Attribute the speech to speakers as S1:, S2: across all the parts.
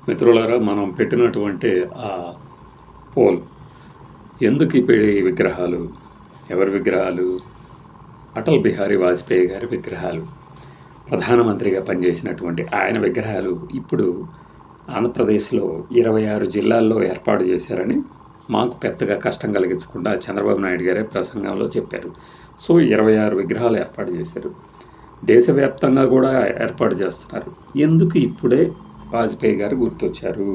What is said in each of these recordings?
S1: మిత్రులారా, మనం పెట్టినటువంటి ఆ పోల్, ఎందుకు ఇప్పుడు ఈ విగ్రహాలు, ఎవరి విగ్రహాలు? అటల్ బిహారీ వాజ్పేయి గారి విగ్రహాలు. ప్రధానమంత్రిగా పనిచేసినటువంటి ఆయన విగ్రహాలు ఇప్పుడు ఆంధ్రప్రదేశ్లో 26 జిల్లాల్లో ఏర్పాటు చేశారని మాకు పెద్దగా కష్టం కలిగించకుండా చంద్రబాబు నాయుడు గారే ప్రసంగంలో చెప్పారు. సో 26 విగ్రహాలు ఏర్పాటు చేశారు. దేశవ్యాప్తంగా కూడా ఏర్పాటు చేస్తున్నారు. ఎందుకు ఇప్పుడే వాజ్పేయి గారు గుర్తొచ్చారు?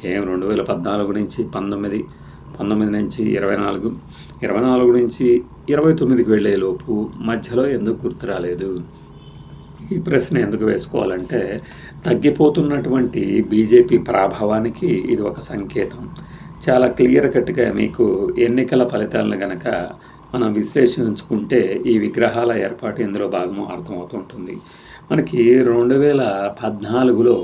S1: 2014 నుంచి 19 నుంచి 24, 24 నుంచి 29కి వెళ్ళేలోపు మధ్యలో ఎందుకు గుర్తు రాలేదు? ఈ ప్రశ్న ఎందుకు వేసుకోవాలంటే, తగ్గిపోతున్నటువంటి బీజేపీ ప్రాభవానికి ఇది ఒక సంకేతం. చాలా క్లియర్ కట్గా మీకు ఎన్నికల ఫలితాలను గనక మనం విశ్లేషించుకుంటే ఈ విగ్రహాల ఏర్పాటు ఇందులో భాగము అర్థమవుతుంటుంది. మనకి 2014లో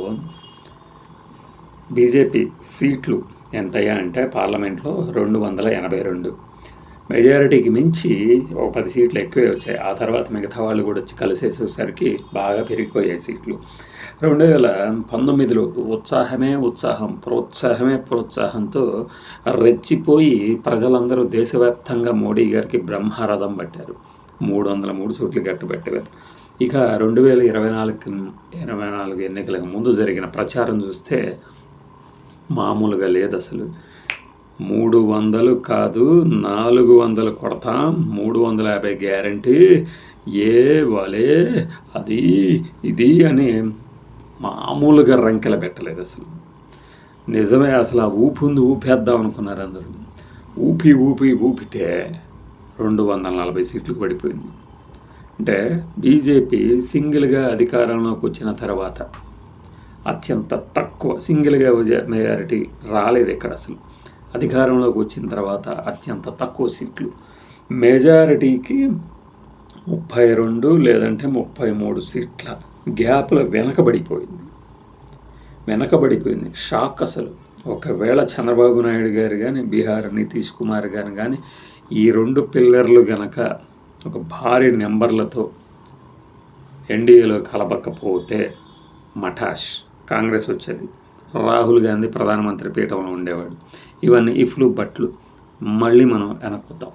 S1: బీజేపీ సీట్లు ఎంతయ్యా అంటే పార్లమెంట్లో 282, మెజారిటీకి మించి ఒక 10 సీట్లు ఎక్కువే వచ్చాయి. ఆ తర్వాత మిగతా వాళ్ళు కూడా వచ్చి కలిసేసేసరికి బాగా పెరిగిపోయాయి సీట్లు. 2019లో ప్రోత్సాహమే ప్రోత్సాహంతో రెచ్చిపోయి ప్రజలందరూ దేశవ్యాప్తంగా మోడీ గారికి బ్రహ్మరథం పట్టారు. 303 సీట్లు గట్టుబెట్టారు. ఇక 2024 ఎన్నికలకు ముందు జరిగిన ప్రచారం చూస్తే మామూలుగా లేదు అసలు. 300 కాదు 400 కొడతాం, 350 గ్యారంటీ, ఏ వలే అది ఇది అని మామూలుగా రంకెల పెట్టలేదు అసలు. నిజమే, అసలు ఆ ఊపేద్దాం అనుకున్నారు అందరూ. ఊపితే 240 సీట్లు పడిపోయింది. అంటే బీజేపీ సింగిల్గా అధికారంలోకి వచ్చిన తర్వాత అత్యంత తక్కువ సింగిల్గా మెజారిటీ రాలేదు ఇక్కడ అసలు. అధికారంలోకి వచ్చిన తర్వాత అత్యంత తక్కువ సీట్లు, మెజారిటీకి 32 లేదంటే 33 సీట్ల గ్యాప్లో వెనకబడిపోయింది. షాక్ అసలు. ఒకవేళ చంద్రబాబు నాయుడు గారు కానీ బీహార్ నితీష్ కుమార్ గారు కానీ ఈ 2 పిల్లర్లు గనక ఒక భారీ నెంబర్లతో ఎన్డీఏలో కలపకపోతే మఠాష్ కాంగ్రెస్ వచ్చేది. రాహుల్ గాంధీ ప్రధానమంత్రి పీఠంలో ఉండేవాడు. ఇవన్నీ ఇఫ్లు బట్లు. మళ్ళీ మనం వెనక్కొద్దాం.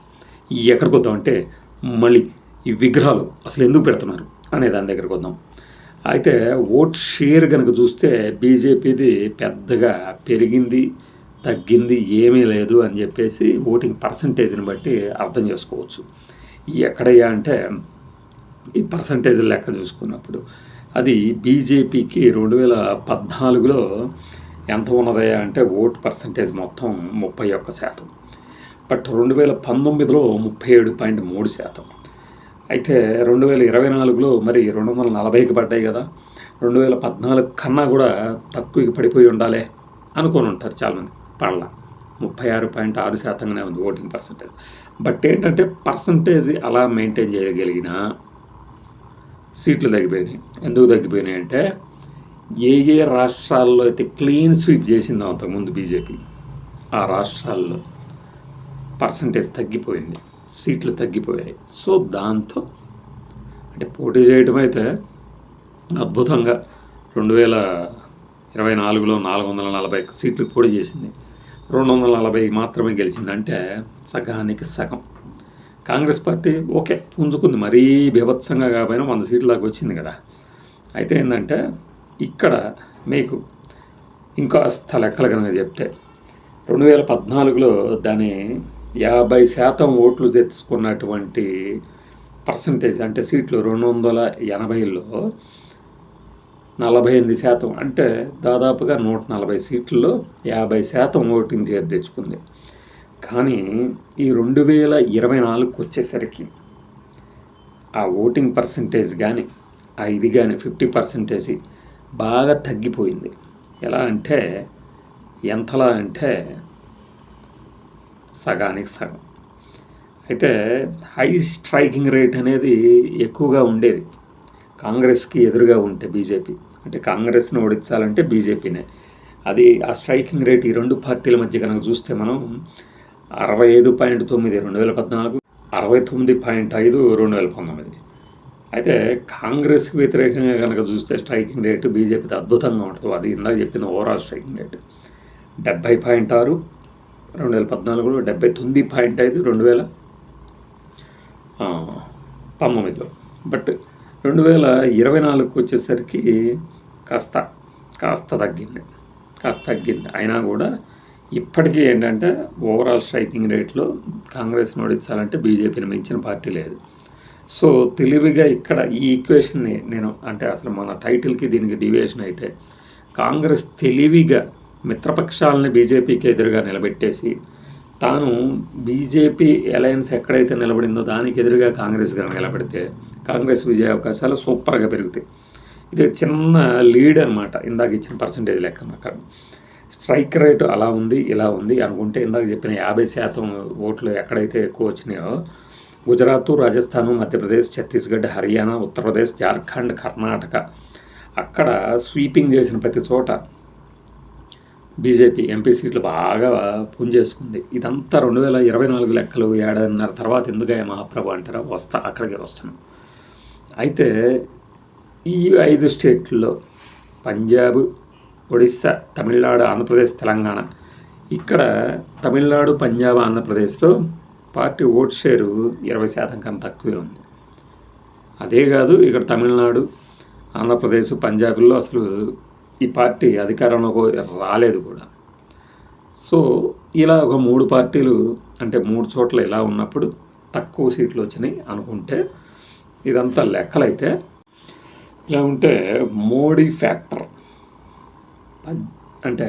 S1: ఎక్కడికి వద్దాం అంటే, మళ్ళీ ఈ విగ్రహాలు అసలు ఎందుకు పెడుతున్నారు అనే దాని దగ్గరకు వద్దాం. అయితే ఓట్ షేర్ కనుక చూస్తే బీజేపీది పెద్దగా పెరిగింది తగ్గింది ఏమీ లేదు అని చెప్పేసి ఓటింగ్ పర్సంటేజ్ని బట్టి అర్థం చేసుకోవచ్చు. ఎక్కడయ్యా అంటే, ఈ పర్సంటేజ్ లెక్క చూసుకున్నప్పుడు అది బీజేపీకి 2014లో ఎంత ఉన్నదయ్యా అంటే ఓట్ పర్సంటేజ్ మొత్తం 31%. బట్ 2019లో 37.3%. అయితే 2024లో మరి 240కి పడ్డాయి కదా. 2014 కన్నా కూడా తక్కువకి పడిపోయి ఉండాలి అనుకొని ఉంటారు చాలామంది. పడలా, 36.6%గానే ఉంది ఓటింగ్ పర్సంటేజ్. బట్ ఏంటంటే పర్సంటేజ్ అలా మెయింటైన్ చేయగలిగిన సీట్లు తగ్గిపోయినాయి. ఎందుకు తగ్గిపోయినాయి అంటే, ఏ రాష్ట్రాల్లో అయితే క్లీన్ స్వీప్ చేసిందో అంతకుముందు బీజేపీ, ఆ రాష్ట్రాల్లో పర్సంటేజ్ తగ్గిపోయింది, సీట్లు తగ్గిపోయాయి. సో దాంతో అంటే పోటీ చేయడం అయితే అద్భుతంగా 2024లో 440 సీట్లు పోటీ చేసింది, 240 మాత్రమే గెలిచింది. అంటే సగానికి సగం. కాంగ్రెస్ పార్టీ ఓకే పుంజుకుంది, మరీ బీభత్సంగా కాకపోయినా 100 సీట్ల దాకా వచ్చింది కదా. అయితే ఏంటంటే, ఇక్కడ మీకు ఇంకాస్త లెక్కలు కనుక చెప్తే 2014లో దాని 50% ఓట్లు తెచ్చుకున్నటువంటి పర్సంటేజ్ అంటే సీట్లు 280లో 48%, అంటే దాదాపుగా 140 సీట్లలో 50% ఓటింగ్ తెచ్చుకుంది. కానీ ఈ 2024కి వచ్చేసరికి ఆ ఓటింగ్ పర్సంటేజ్ కానీ ఆ ఇది కానీ 50% బాగా తగ్గిపోయింది. ఎలా అంటే, ఎంతలా అంటే సగానికి సగం. అయితే హై స్ట్రైకింగ్ రేట్ అనేది ఎక్కువగా ఉండేది కాంగ్రెస్కి ఎదురుగా ఉంటే బీజేపీ. అంటే కాంగ్రెస్ను ఓడించాలంటే బీజేపీనే. అది ఆ స్ట్రైకింగ్ రేట్ ఈ 2 పార్టీల మధ్య కనుక చూస్తే మనం 65.9 2014, 69.5 2019. అయితే కాంగ్రెస్కి వ్యతిరేకంగా కనుక చూస్తే స్ట్రైకింగ్ రేటు బీజేపీది అద్భుతంగా ఉంటుంది. అది ఇందాక చెప్పింది ఓవరాల్ స్ట్రైకింగ్ రేటు 70.6 2014, 79.5 2019. బట్ 2024కి వచ్చేసరికి కాస్త కాస్త తగ్గింది అయినా కూడా ఇప్పటికీ ఏంటంటే ఓవరాల్ స్ట్రైకింగ్ రేట్లో కాంగ్రెస్ని ఓడించాలంటే బీజేపీని మించిన పార్టీ లేదు. సో తెలివిగా ఇక్కడ ఈ ఈక్వేషన్ని నేను అంటే అసలు మన టైటిల్కి దీనికి డివియేషన్ అయితే కాంగ్రెస్ తెలివిగా మిత్రపక్షాలని బీజేపీకి ఎదురుగా నిలబెట్టేసి తాను బీజేపీ అలయన్స్ ఎక్కడైతే నిలబడిందో దానికి ఎదురుగా కాంగ్రెస్ గారు నిలబడితే కాంగ్రెస్ విజయ అవకాశాలు సూపర్గా పెరుగుతాయి. ఇది చిన్న లీడ్ అనమాట. ఇందాక ఇచ్చిన పర్సంటేజ్ లెక్క అక్కడ స్ట్రైక్ రేటు అలా ఉంది ఇలా ఉంది అనుకుంటే ఇందాక చెప్పిన 50% ఓట్లు ఎక్కడైతే ఎక్కువ వచ్చినాయో గుజరాత్, రాజస్థాన్, మధ్యప్రదేశ్, ఛత్తీస్గఢ్, హర్యానా, ఉత్తరప్రదేశ్, జార్ఖండ్, కర్ణాటక అక్కడ స్వీపింగ్ చేసిన ప్రతి చోట బీజేపీ ఎంపీ సీట్లు బాగా పుంజేసుకుంది. ఇదంతా 2024 లెక్కలు 7.5 తర్వాత ఎందుకయ్యా మహాప్రభు అంటారా? అక్కడికే వస్తున్నాం. అయితే ఈ 5 స్టేట్లలో పంజాబ్, ఒడిస్సా, తమిళనాడు, ఆంధ్రప్రదేశ్, తెలంగాణ ఇక్కడ తమిళనాడు, పంజాబ్, ఆంధ్రప్రదేశ్లో పార్టీ ఓట్ షేరు 20% కన్నా తక్కువే ఉంది. అదే కాదు ఇక్కడ తమిళనాడు, ఆంధ్రప్రదేశ్, పంజాబ్లో అసలు ఈ పార్టీ అధికారంలోకి రాలేదు కూడా. సో ఇలా ఒక 3 పార్టీలు అంటే 3 చోట్ల ఇలా ఉన్నప్పుడు తక్కువ సీట్లు వచ్చినాయి అనుకుంటే ఇదంతా లెక్కలైతే ఇలా ఉంటే మోడీ ఫ్యాక్టర్ అంటే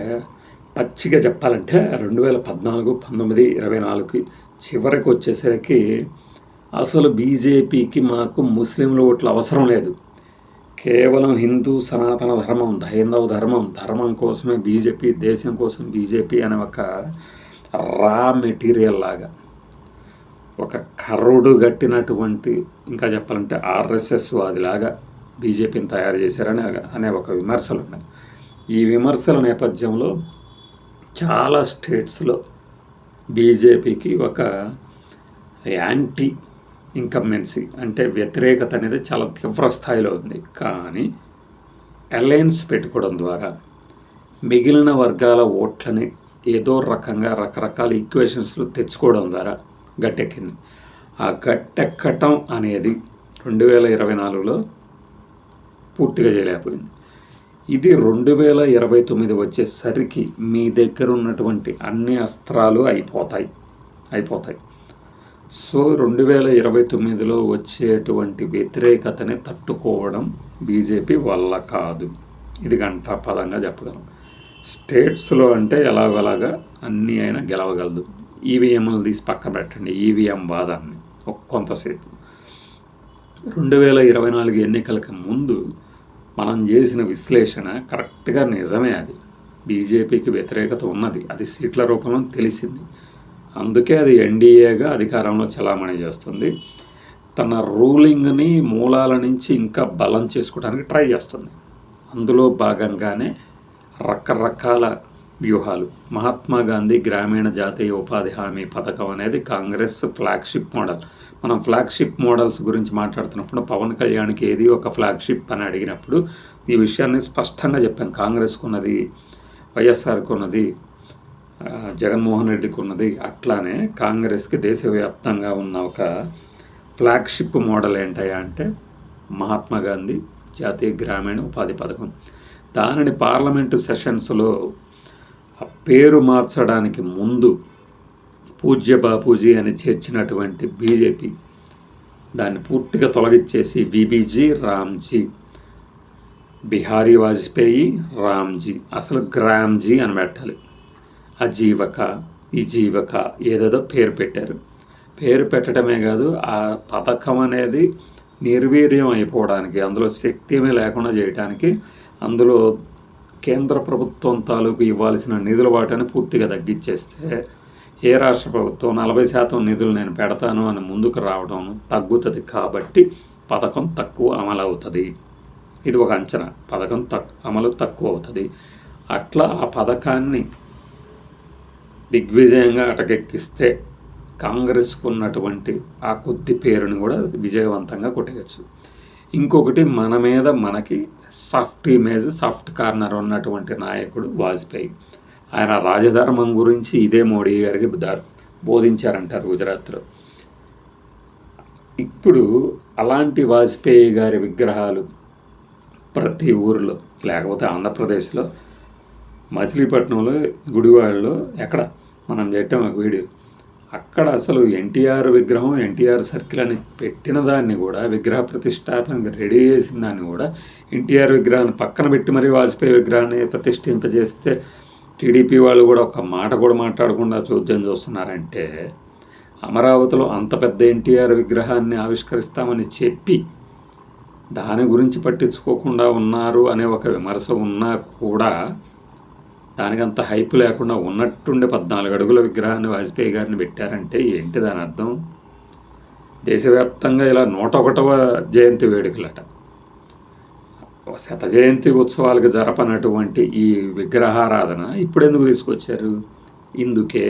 S1: పచ్చిగా చెప్పాలంటే 2014, 19, 24కి చివరికి వచ్చేసరికి అసలు బీజేపీకి మాకు ముస్లింల ఓట్లు అవసరం లేదు. కేవలం హిందూ సనాతన ధర్మం, హైందవ ధర్మం కోసమే బీజేపీ, దేశం కోసం బీజేపీ అనే ఒక రా మెటీరియల్ లాగా ఒక కర్రుడు గట్టినటువంటి ఇంకా చెప్పాలంటే ఆర్ఎస్ఎస్ వాదిలాగా బీజేపీని తయారు చేశారని అనే ఒక విమర్శలు ఉన్నాయి. ఈ విమర్శల నేపథ్యంలో చాలా స్టేట్స్లో బీజేపీకి ఒక యాంటీ ఇన్కంబెన్సీ అంటే వ్యతిరేకత అనేది చాలా తీవ్ర స్థాయిలో ఉంది. కానీ అలయన్స్ పెట్టుకోవడం ద్వారా మిగిలిన వర్గాల ఓట్లని ఏదో రకంగా రకరకాల ఈక్వేషన్స్లో తెచ్చుకోవడం ద్వారా గట్టెక్కింది. ఆ గట్టెక్కటం అనేది 2024లో పూర్తిగా చేయలేకపోయింది. ఇది 2029 వచ్చేసరికి మీ దగ్గర ఉన్నటువంటి అన్ని అస్త్రాలు అయిపోతాయి. సో 2029లో వచ్చేటువంటి వ్యతిరేకతని తట్టుకోవడం బీజేపీ వల్ల కాదు. ఇది పదంగా చెప్పగలం. స్టేట్స్లో అంటే ఎలాగోలాగా అన్నీ అయినా గెలవగలదు. ఈవీఎంలు తీసి పక్క పెట్టండి, ఈవీఎం వాదాన్ని కొంతసేపు. 2024 ఎన్నికలకు ముందు మనం చేసిన విశ్లేషణ కరెక్ట్గా నిజమే. అది బీజేపీకి వ్యతిరేకత ఉన్నది, అది సీట్ల రూపంలో తెలిసింది. అందుకే అది ఎన్డీఏగా అధికారంలో చలామణి చేస్తుంది. తన రూలింగ్ని మూలాల నుంచి ఇంకా బలం చేసుకోవడానికి ట్రై చేస్తుంది. అందులో భాగంగానే రకరకాల వ్యూహాలు. మహాత్మా గాంధీ గ్రామీణ జాతీయ ఉపాధి హామీ పథకం అనేది కాంగ్రెస్ ఫ్లాగ్షిప్ మోడల్. మనం ఫ్లాగ్షిప్ మోడల్స్ గురించి మాట్లాడుతున్నప్పుడు పవన్ కళ్యాణ్కి ఏది ఒక ఫ్లాగ్షిప్ అని అడిగినప్పుడు ఈ విషయాన్ని స్పష్టంగా చెప్పాను. కాంగ్రెస్కు ఉన్నది, వైఎస్ఆర్కు ఉన్నది, జగన్మోహన్ రెడ్డికి ఉన్నది. అట్లానే కాంగ్రెస్కి దేశవ్యాప్తంగా ఉన్న ఒక ఫ్లాగ్షిప్ మోడల్ ఏంటయ్యా అంటే మహాత్మా గాంధీ జాతీయ గ్రామీణ ఉపాధి పథకం. దానిని పార్లమెంటు సెషన్స్లో పేరు మార్చడానికి ముందు పూజ్య బాపూజీ అని చేర్చినటువంటి బీజేపీ దాన్ని పూర్తిగా తొలగించేసి విబీజీ, రామ్జీ, బిహారీ వాజ్పేయి, రామ్జీ, అసలు గ్రామ్జీ అని పెట్టాలి. అజీవక, ఈజీవక ఏదేదో పేరు పెట్టారు. పేరు పెట్టడమే కాదు, ఆ పథకం అనేది నిర్వీర్యం అయిపోవడానికి, అందులో శక్తి ఏమీ లేకుండా చేయడానికి, అందులో కేంద్ర ప్రభుత్వం తాలూకు ఇవ్వాల్సిన నిధుల వాటాన్ని పూర్తిగా తగ్గించేస్తే ఏ రాష్ట్ర ప్రభుత్వం 40% నిధులు నేను పెడతాను అని ముందుకు రావడం తగ్గుతుంది. కాబట్టి పథకం తక్కువ అమలు అవుతుంది. ఇది ఒక అంచనా. పథకం అమలు తక్కువ అవుతుంది. అట్లా ఆ పథకాన్ని దిగ్విజయంగా అటకెక్కిస్తే కాంగ్రెస్కు ఉన్నటువంటి ఆ కొద్ది పేరుని కూడా విజయవంతంగా కొట్టేయచ్చు. ఇంకొకటి మన మీద మనకి సాఫ్ట్ ఇమేజ్, సాఫ్ట్ కార్నర్ ఉన్నటువంటి నాయకుడు వాజ్పేయి. ఆయన రాజధర్మం గురించి ఇదే మోడీ గారికి బోధించారంటారు గుజరాత్లో. ఇప్పుడు అలాంటి వాజ్పేయి గారి విగ్రహాలు ప్రతి ఊరిలో, లేకపోతే ఆంధ్రప్రదేశ్లో మచిలీపట్నంలో గుడివాడలో ఎక్కడ మనం పెట్టాం ఒక వీడియో, అక్కడ అసలు ఎన్టీఆర్ విగ్రహం, ఎన్టీఆర్ సర్కిల్ అని పెట్టిన దాన్ని కూడా, విగ్రహ ప్రతిష్టాపనకి రెడీ చేసిన దాన్ని కూడా ఎన్టీఆర్ విగ్రహాన్ని పక్కన పెట్టి మరీ వాజ్పేయి విగ్రహాన్ని ప్రతిష్ఠింపజేస్తే టీడీపీ వాళ్ళు కూడా ఒక మాట కూడా మాట్లాడకుండా చూద్దాం చూస్తున్నారంటే, అమరావతిలో అంత పెద్ద ఎన్టీఆర్ విగ్రహాన్ని ఆవిష్కరిస్తామని చెప్పి దాని గురించి పట్టించుకోకుండా ఉన్నారు అనే ఒక విమర్శ ఉన్నా కూడా దానికి అంత హైప్ లేకుండా ఉన్నట్టుండే 14 అడుగుల విగ్రహాన్ని వాజ్పేయి గారిని పెట్టారంటే ఏంటి దాని అర్థం? దేశవ్యాప్తంగా ఇలా 101వ జయంతి వేడుకలట, 100 జయంతి ఉత్సవాలకు జరపనటువంటి ఈ విగ్రహారాధన ఇప్పుడు ఎందుకు తీసుకొచ్చారు? ఇందుకే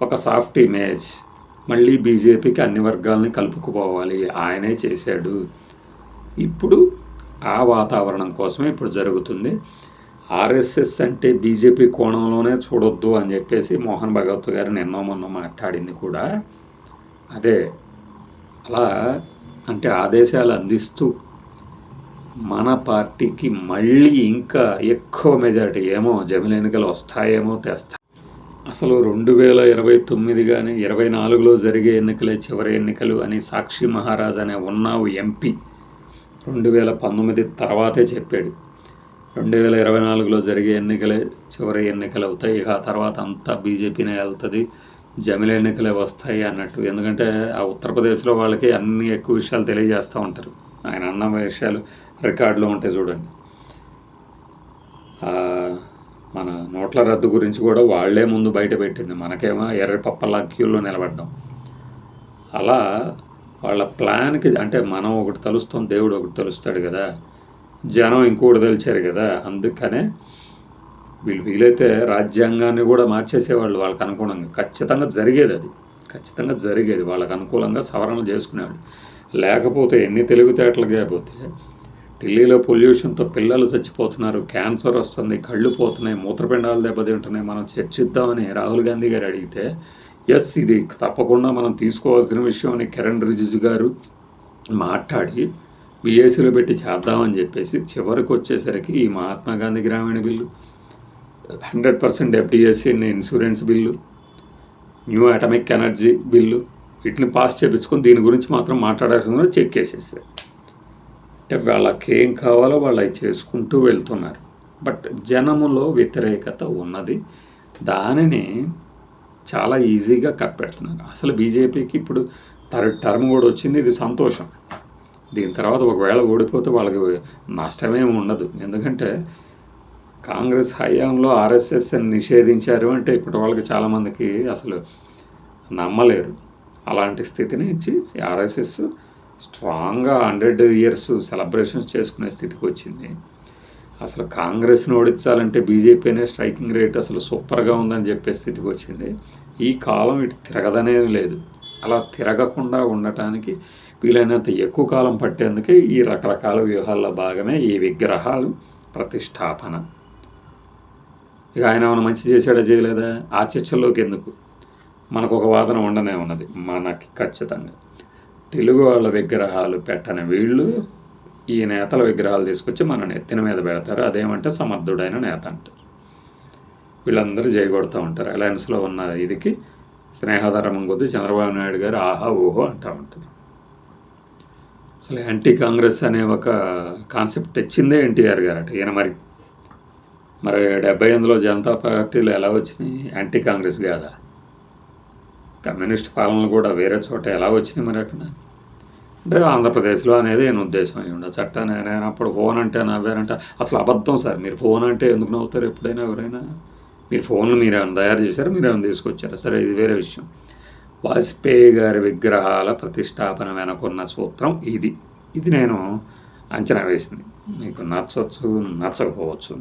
S1: ఒక సాఫ్ట్ ఇమేజ్, మళ్ళీ బీజేపీకి అన్ని వర్గాలని కలుపుకుపోవాలి, ఆయనే చేశాడు. ఇప్పుడు ఆ వాతావరణం కోసమే ఇప్పుడు జరుగుతుంది. ఆర్ఎస్ఎస్ అంటే బీజేపీ కోణంలోనే చూడొద్దు అని చెప్పేసి మోహన్ భగవత్ గారు నిన్నో మొన్న మాట్లాడింది కూడా అదే. అలా అంటే ఆదేశాలు అందిస్తూ మన పార్టీకి మళ్ళీ ఇంకా ఎక్కువ మెజారిటీ, ఏమో జమిలి ఎన్నికలు వస్తాయేమో తెస్తా. అసలు 2029 కానీ 24లో జరిగే ఎన్నికలే చివరి ఎన్నికలు అని సాక్షి మహారాజ్ అనే ఉన్నావు ఎంపీ 2019 తర్వాతే చెప్పాడు. 2024లో జరిగే ఎన్నికలే చివరి ఎన్నికలు అవుతాయి, ఇక ఆ తర్వాత అంతా బీజేపీనే వెళ్తుంది, జమిలి ఎన్నికలే వస్తాయి అన్నట్టు. ఎందుకంటే ఆ ఉత్తరప్రదేశ్లో వాళ్ళకి అన్ని ఎక్కువ విషయాలు తెలియజేస్తూ ఉంటారు. ఆయన అన్న విషయాలు రికార్డులో ఉంటాయి చూడండి. మన నోట్ల రద్దు గురించి కూడా వాళ్లే ముందు బయట పెట్టింది, మనకేమో ఎర్ర పప్పలా క్యూలో నిలబడ్డాం. అలా వాళ్ళ ప్లాన్కి, అంటే మనం ఒకటి తలుస్తాం, దేవుడు ఒకటి తెలుస్తాడు కదా, జనం ఇంకోటి తెలిచారు కదా. అందుకనే వీలైతే రాజ్యాంగాన్ని కూడా మార్చేసేవాళ్ళు వాళ్ళకి అనుకూలంగా. ఖచ్చితంగా జరిగేది, అది ఖచ్చితంగా జరిగేది, వాళ్ళకు అనుకూలంగా సవరణలు చేసుకునేవాళ్ళు. లేకపోతే ఎన్ని తెలివితేటలుగా అయిపోతే ఢిల్లీలో పొల్యూషన్తో పిల్లలు చచ్చిపోతున్నారు, క్యాన్సర్ వస్తుంది, కళ్ళు పోతున్నాయి, మూత్రపిండాలు దెబ్బతింటున్నాయి, మనం చర్చిద్దామని రాహుల్ గాంధీ గారు అడిగితే ఎస్ ఇది తప్పకుండా మనం తీసుకోవాల్సిన విషయం అని కిరణ్ రిజిజు గారు మాట్లాడి బీఏసీలో పెట్టి చేద్దామని చెప్పేసి చివరికి వచ్చేసరికి ఈ మహాత్మా గాంధీ గ్రామీణ bill, 100% FDSC insurance bill, new atomic energy bill, వీటిని పాస్ చేయించుకొని దీని గురించి మాత్రం మాట్లాడకుండా చెక్ వేసేస్తారు. అంటే వాళ్ళకి ఏం కావాలో వాళ్ళు అవి చేసుకుంటూ వెళ్తున్నారు. బట్ జనములో వ్యతిరేకత ఉన్నది, దానిని చాలా ఈజీగా కప్పెడుతున్నారు. అసలు బీజేపీకి ఇప్పుడు 3rd టర్మ్ కూడా వచ్చింది, ఇది సంతోషం. దీని తర్వాత ఒకవేళ ఓడిపోతే వాళ్ళకి నష్టమేమి ఉండదు. ఎందుకంటే కాంగ్రెస్ హయాంలో ఆర్ఎస్ఎస్ని నిషేధించారు అంటే ఇప్పుడు వాళ్ళకి చాలామందికి అసలు నమ్మలేరు. అలాంటి స్థితిని ఇచ్చి ఆర్ఎస్ఎస్ స్ట్రాంగ్గా 100 ఇయర్స్ సెలబ్రేషన్స్ చేసుకునే స్థితికి వచ్చింది. అసలు కాంగ్రెస్ని ఓడించాలంటే బీజేపీనే స్ట్రైకింగ్ రేట్ అసలు సూపర్గా ఉందని చెప్పే స్థితికి వచ్చింది. ఈ కాలం ఇటు తిరగదనేది లేదు. అలా తిరగకుండా ఉండటానికి వీలైనంత ఎక్కువ కాలం పట్టేందుకే ఈ రకరకాల వ్యూహాల్లో భాగమే ఈ విగ్రహాలు ప్రతిష్టాపన. ఇక ఆయన ఏమైనా మంచి చేశాడా చేయలేదా ఆ చర్చల్లోకి ఎందుకు, మనకు ఒక వాదన ఉండనే ఉన్నది. మనకి ఖచ్చితంగా తెలుగు వాళ్ళ విగ్రహాలు పెట్టని వీళ్ళు ఈ నేతల విగ్రహాలు తీసుకొచ్చి మన నెత్తిన మీద పెడతారు. అదేమంటే సమర్థుడైన నేత అంటారు. వీళ్ళందరూ చేయగొడుతూ ఉంటారు. అలయన్స్లో ఉన్న ఇదికి స్నేహధర్మం కొద్దీ చంద్రబాబు నాయుడు గారు ఆహా ఓహో అంటూ ఉంటారు. అసలు యాంటీ కాంగ్రెస్ అనే ఒక కాన్సెప్ట్ తెచ్చిందే ఎన్టీఆర్ గారట. ఈయన మరి 78లో జనతా పార్టీలో ఎలా వచ్చినాయి? యాంటీ కాంగ్రెస్ కాదా? కమ్యూనిస్ట్ పాలనలు కూడా వేరే చోట ఎలా వచ్చినాయి మరి అక్కడ? అంటే ఆంధ్రప్రదేశ్లో అనేది నేను ఉద్దేశం అయ్యి ఉండదు. చట్టాన్ని నేను అప్పుడు ఫోన్ అంటే నవ్వారంటే అసలు అబద్ధం సార్. మీరు ఫోన్ అంటే ఎందుకు నవ్వుతారు? ఎప్పుడైనా ఎవరైనా మీరు ఫోన్లు మీరు ఏమైనా తయారు చేశారు, మీరు ఏమైనా తీసుకొచ్చారా? సరే, ఇది వేరే విషయం. వాజ్పేయి గారి విగ్రహాల ప్రతిష్టాపన వెనుకున్న సూత్రం ఇది నేను అంచనా వేసింది. మీకు నచ్చవచ్చు, నచ్చకపోవచ్చు.